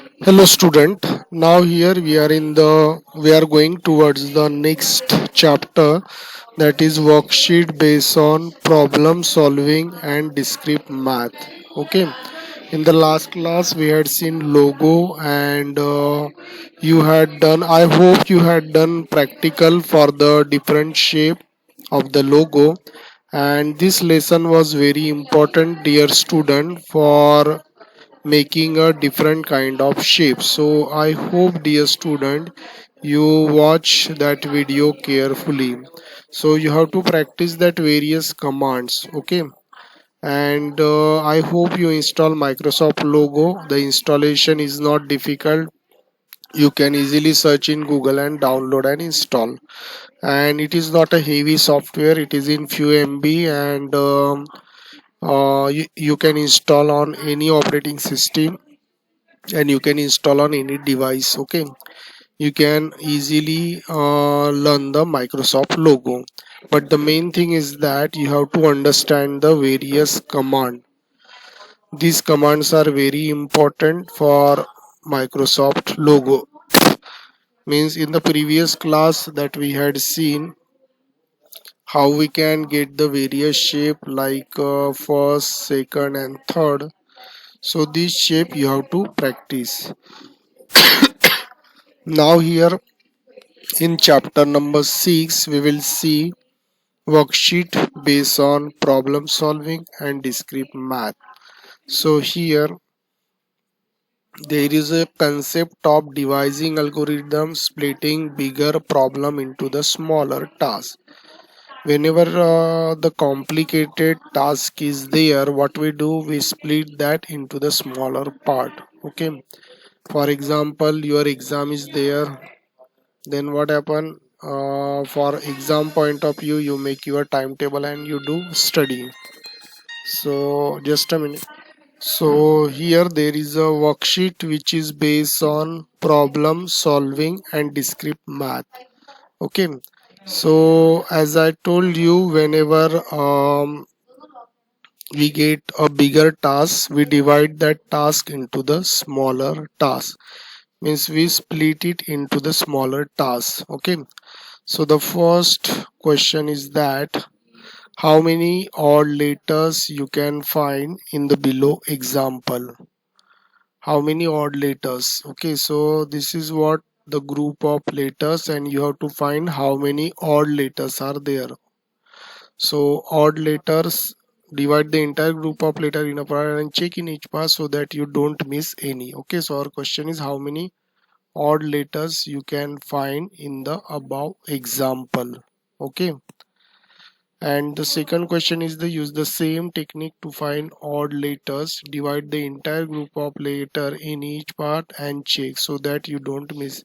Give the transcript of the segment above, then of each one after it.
Hello student. Now here we are going towards the next chapter, that is worksheet based on problem solving and discrete math. Okay. In the last class we had seen logo and you had done, I hope you had done practical for the different shape of the logo, and this lesson was very important dear student for making a different kind of shape. So I hope dear student you watch that video carefully. So you have to practice that various commands. Okay. And I hope you install Microsoft logo. The installation is not difficult. You can easily search in Google and download and install, and it is not a heavy software. It is in few MB, and you can install on any operating system, and you can install on any device. Okay, you can easily learn the Microsoft logo, but the main thing is that you have to understand the various command. These commands are very important for Microsoft logo. Means in the previous class that we had seen how we can get the various shape like first, second and third. So this shape you have to practice. Now here in chapter number 6 we will see worksheet based on problem solving and discrete math. So here there is a concept of devising algorithm splitting bigger problem into the smaller task. Whenever the complicated task is there, what we do, we split that into the smaller part. Okay, for example your exam is there, then what happen, for exam point of view you make your timetable and you do studying. So just a minute. So here there is a worksheet which is based on problem solving and discrete math. Okay, so as I told you, whenever we get a bigger task, we divide that task into the smaller task. Means we split it into the smaller tasks. Okay, so the first question is that how many odd letters you can find in the below example. How many odd letters? Okay, so this is what the group of letters, and you have to find how many odd letters are there. So odd letters, divide the entire group of letter in a part and check in each part so that you don't miss any. Okay, so our question is how many odd letters you can find in the above example. Okay, and the second question is the use the same technique to find odd letters, divide the entire group of letter in each part and check so that you don't miss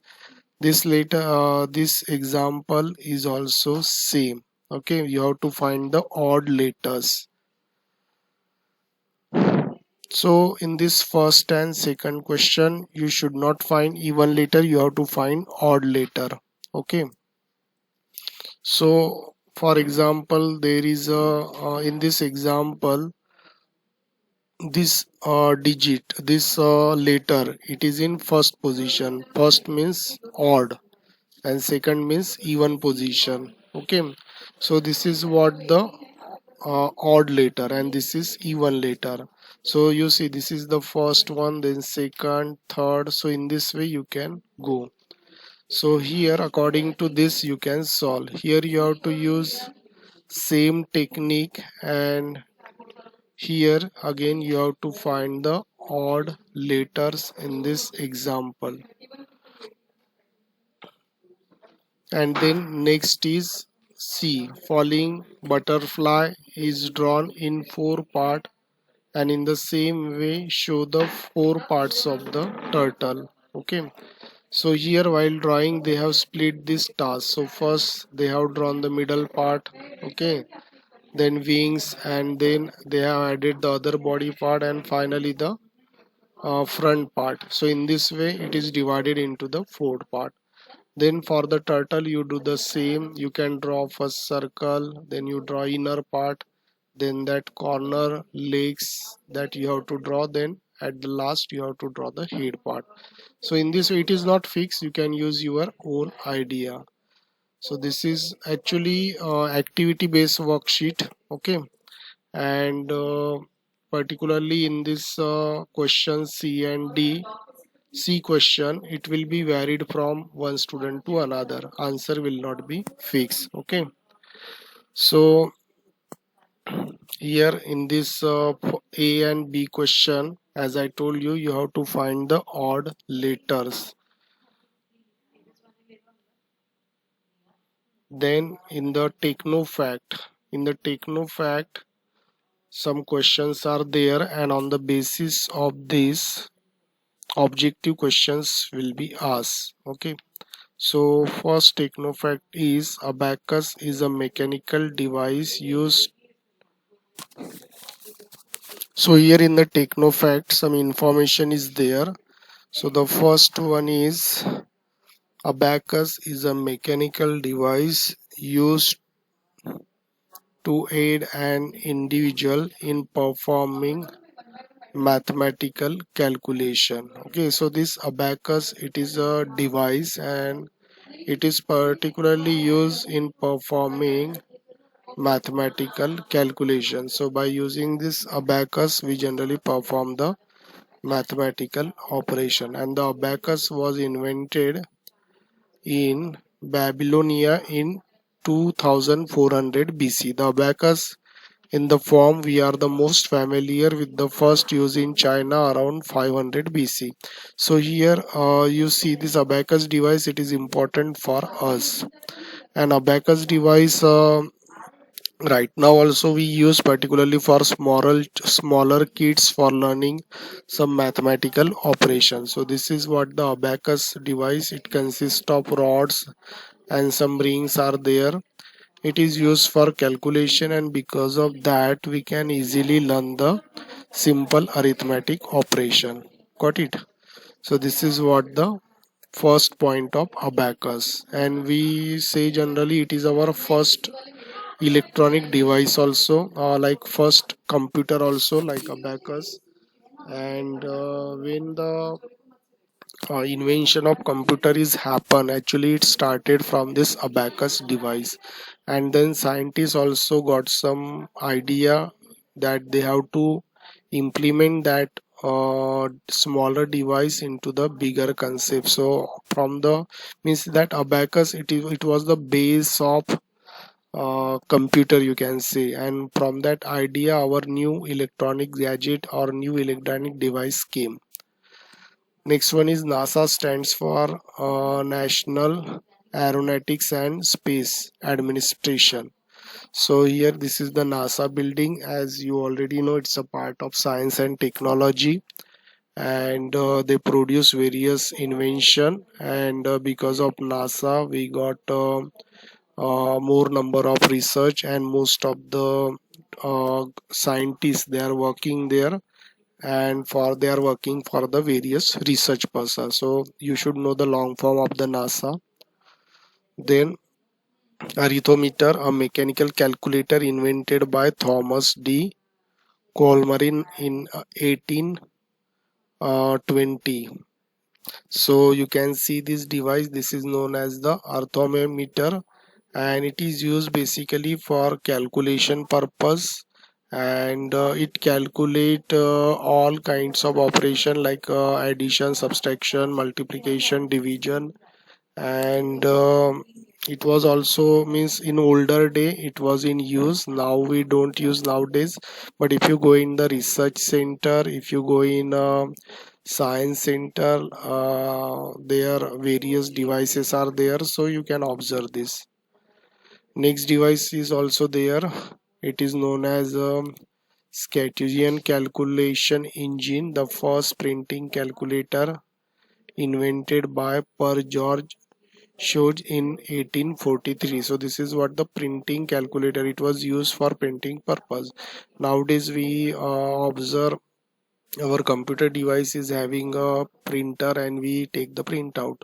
this letter. This example is also same. Okay, you have to find the odd letters. So in this first and second question you should not find even letter, you have to find odd letter. Okay, so for example there is a in this example this digit, this letter, it is in first position. First means odd and second means even position. Okay, so this is what the odd letter and this is even letter. So you see this is the first one, then second, third. So in this way you can go. So here according to this you can solve. Here you have to use same technique, and here again you have to find the odd letters in this example. And then next is C. Falling butterfly is drawn in four parts, and in the same way show the four parts of the turtle. Okay, so here while drawing they have split this task. So first they have drawn the middle part. Okay, then wings, and then they have added the other body part, and finally the front part. So in this way it is divided into the four part. Then for the turtle you do the same. You can draw first circle, then you draw inner part, then that corner legs that you have to draw, then at the last you have to draw the head part. So in this way it is not fixed, you can use your own idea. So this is actually activity based worksheet. Okay, and particularly in this question C and D, C question, it will be varied from one student to another, answer will not be fixed. Okay, so here in this A and B question, as I told you, you have to find the odd letters. Then in the techno fact, some questions are there, and on the basis of this objective questions will be asked. Okay, so first techno fact is abacus is a mechanical device used. So here in the techno fact some information is there. So the first one is abacus is a mechanical device used to aid an individual in performing mathematical calculation. Okay, so this abacus, it is a device and it is particularly used in performing mathematical calculation. So by using this abacus we generally perform the mathematical operation, and the abacus was invented in Babylonia in 2400 BC. The abacus in the form we are the most familiar with the first use in China around 500 BC. So here you see this abacus device, it is important for us. An abacus device right now also we use particularly for smaller kids for learning some mathematical operations. So this is what the abacus device, it consists of rods and some rings are there. It is used for calculation, and because of that we can easily learn the simple arithmetic operation. Got it? So this is what the first point of abacus, and we say generally it is our first electronic device also, like first computer also like abacus. And when the invention of computer is happen, actually it started from this abacus device, and then scientists also got some idea that they have to implement that smaller device into the bigger concept. So from the means that abacus, it was the base of computer you can say, and from that idea our new electronic gadget or new electronic device came. Next one is NASA, stands for National Aeronautics and Space Administration. So here this is the NASA building. As you already know, it's a part of science and technology, and they produce various invention, and because of NASA we got more number of research, and most of the scientists they are working there, and for they are working for the various research purposes. So you should know the long form of the NASA. Then arithmeter, a mechanical calculator invented by Thomas D. Colmarin in 1820. So you can see this device, this is known as the arithmeter, and it is used basically for calculation purpose, and it calculate all kinds of operation like addition, subtraction, multiplication, division. And it was also means in older day it was in use, now we don't use nowadays. But if you go in the research center, if you go in science center, there various devices are there, so you can observe this. Next device is also there, it is known as Scatesian calculation engine, the first printing calculator invented by Per George Showed in 1843. So this is what the printing calculator, it was used for printing purpose. Nowadays we observe our computer device is having a printer and we take the printout.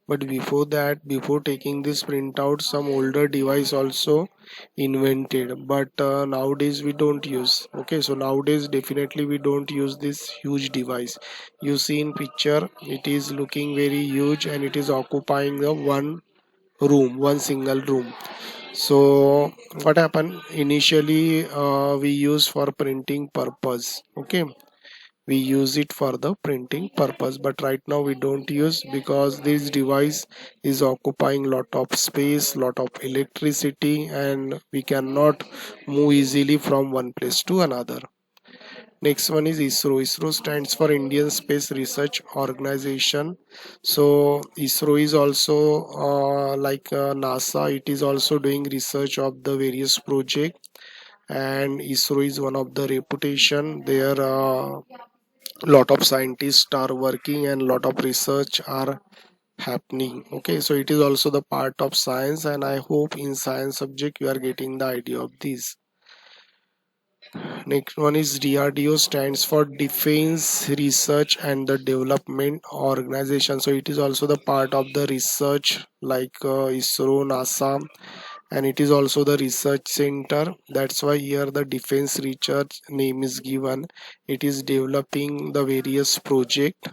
But before that, before taking this printout, some older device also invented, but nowadays we don't use. Okay, so nowadays definitely we don't use this huge device. You see in picture, it is looking very huge and it is occupying the one room, one single room. So what happened initially, we use for printing purpose. Okay, we use it for the printing purpose, but right now we don't use, because this device is occupying lot of space, lot of electricity, and we cannot move easily from one place to another. Next one is ISRO. ISRO stands for Indian Space Research Organization. So ISRO is also like NASA. It is also doing research of the various project, and ISRO is one of the reputation there. Lot of scientists are working and lot of research are happening. Okay, so it is also the part of science, and I hope in science subject you are getting the idea of this. Next one is DRDO, stands for Defense Research and the Development Organization. So it is also the part of the research like ISRO, NASA, and it is also the research center. That's why here the defense research name is given. It is developing the various project,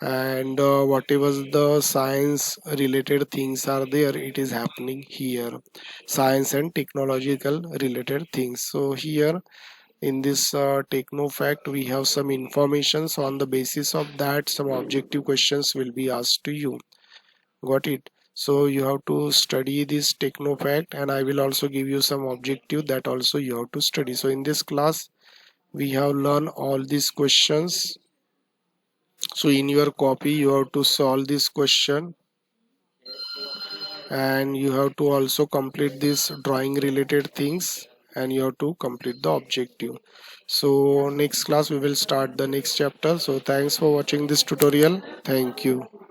and whatever the science related things are there, it is happening here. Science and technological related things. So here in this techno fact, we have some information. So on the basis of that, some objective questions will be asked to you. Got it? So you have to study this techno fact, and I will also give you some objective that also you have to study. So in this class we have learned all these questions. So in your copy you have to solve this question, and you have to also complete this drawing related things, and you have to complete the objective. So next class we will start the next chapter. So thanks for watching this tutorial. Thank you.